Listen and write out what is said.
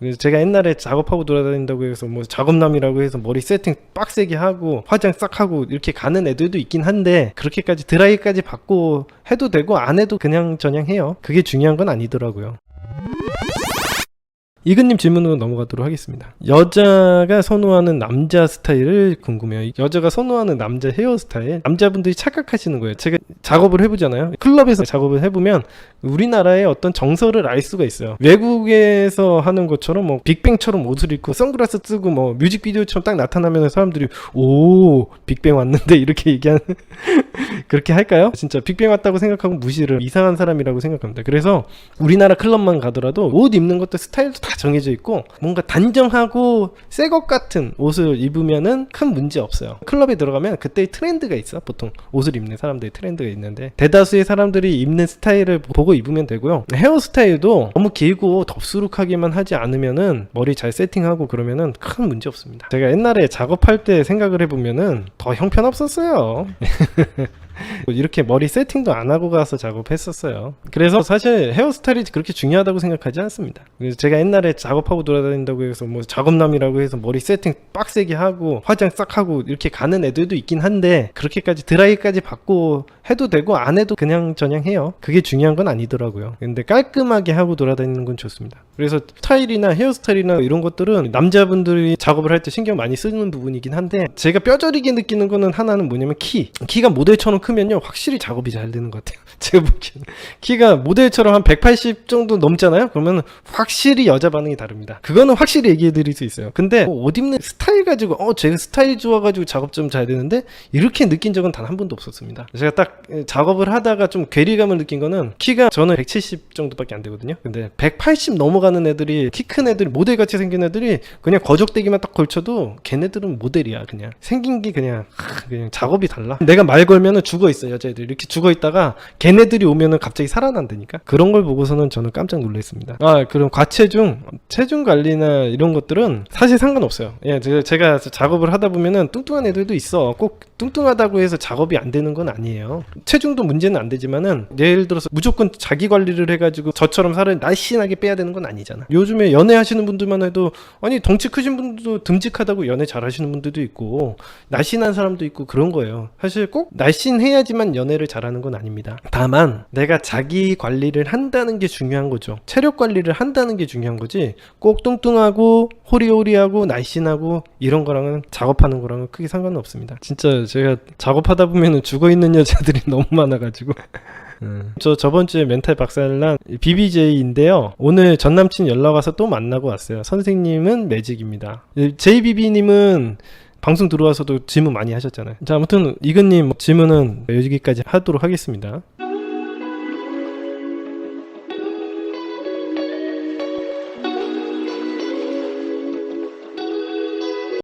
그래서 제가 옛날에 작업하고 돌아다닌다고 해서 뭐 작업남이라고 해서 머리 세팅 빡세게 하고 화장 싹 하고 이렇게 가는 애들도 있긴 한데, 그렇게까지 드라이까지 받고 해도 되고 안 해도 그냥 저냥 해요. 그게 중요한 건 아니더라고요. 이근님 질문으로 넘어가도록 하겠습니다. 여자가 선호하는 남자 스타일을 궁금해요. 여자가 선호하는 남자 헤어스타일, 남자분들이 착각하시는 거예요. 제가 작업을 해보잖아요. 클럽에서 작업을 해보면 우리나라의 어떤 정서를 알 수가 있어요. 외국에서 하는 것처럼 뭐 빅뱅처럼 옷을 입고 선글라스 쓰고 뭐 뮤직비디오처럼 딱 나타나면 사람들이 오 빅뱅 왔는데 이렇게 얘기하는 그렇게 할까요? 진짜 빅뱅 왔다고 생각하고 무시를, 이상한 사람이라고 생각합니다. 그래서 우리나라 클럽만 가더라도 옷 입는 것도 스타일도 다 정해져 있고 뭔가 단정하고 새 것 같은 옷을 입으면은 큰 문제 없어요. 클럽에 들어가면 그때의 트렌드가 있어. 보통 옷을 입는 사람들의 트렌드가 있는데 대다수의 사람들이 입는 스타일을 보고 입으면 되고요. 헤어스타일도 너무 길고 덥수룩하게만 하지 않으면은 머리 잘 세팅하고 그러면은 큰 문제 없습니다. 제가 옛날에 작업할 때 생각을 해보면은 더 형편없었어요. 이렇게 머리 세팅도 안 하고 가서 작업했었어요. 그래서 사실 헤어스타일이 그렇게 중요하다고 생각하지 않습니다. 그래서 제가 옛날에 작업하고 돌아다닌다고 해서 뭐 작업남이라고 해서 머리 세팅 빡세게 하고 화장 싹 하고 이렇게 가는 애들도 있긴 한데, 그렇게까지 드라이까지 받고 해도 되고 안 해도 그냥 저냥 해요. 그게 중요한 건 아니더라고요. 근데 깔끔하게 하고 돌아다니는 건 좋습니다. 그래서 스타일이나 헤어스타일이나 이런 것들은 남자분들이 작업을 할 때 신경 많이 쓰는 부분이긴 한데, 제가 뼈저리게 느끼는 거는 하나는 뭐냐면 키가 모델처럼 크면요 확실히 작업이 잘 되는 것 같아요. 제가 보기에는 키가 모델처럼 한 180 정도 넘잖아요. 그러면 확실히 여자 반응이 다릅니다. 그거는 확실히 얘기해 드릴 수 있어요. 근데 옷 입는 스타일 가지고 제가 스타일 좋아가지고 작업 좀 잘 되는데 이렇게 느낀 적은 단 한 번도 없었습니다. 제가 딱 작업을 하다가 좀 괴리감을 느낀 거는, 키가 저는 170 정도밖에 안 되거든요. 근데 180 넘어가는 애들이, 키 큰 애들이, 모델같이 생긴 애들이 그냥 거적대기만 딱 걸쳐도 걔네들은 모델이야. 그냥 생긴 게 그냥 작업이 달라. 내가 말 걸면은 죽어있어. 여자애들 이렇게 죽어있다가 걔네들이 오면은 갑자기 살아난다니까. 그런 걸 보고서는 저는 깜짝 놀랐습니다. 그럼 체중 관리나 이런 것들은 사실 상관없어요. 예, 제가 작업을 하다 보면은 뚱뚱한 애들도 있어. 꼭 뚱뚱하다고 해서 작업이 안 되는 건 아니에요. 체중도 문제는 안 되지만은, 예를 들어서 무조건 자기 관리를 해가지고 저처럼 살을 날씬하게 빼야 되는 건 아니잖아. 요즘에 연애하시는 분들만 해도, 아니 덩치 크신 분들도 듬직하다고 연애 잘 하시는 분들도 있고 날씬한 사람도 있고 그런 거예요. 사실 꼭 날씬해야지만 연애를 잘하는 건 아닙니다. 다만 내가 자기 관리를 한다는 게 중요한 거죠. 체력 관리를 한다는 게 중요한 거지, 꼭 뚱뚱하고 호리호리하고 날씬하고 이런 거랑은, 작업하는 거랑은 크게 상관은 없습니다. 진짜 제가 작업하다 보면은 죽어있는 여자들이 너무 많아가지고 저 저번주에 멘탈 박살난 BBJ인데요. 오늘 전남친 연락와서 또 만나고 왔어요. 선생님은 매직입니다. JBB님은 방송 들어와서도 질문 많이 하셨잖아요. 자, 아무튼 이근님 질문은 여기까지 하도록 하겠습니다.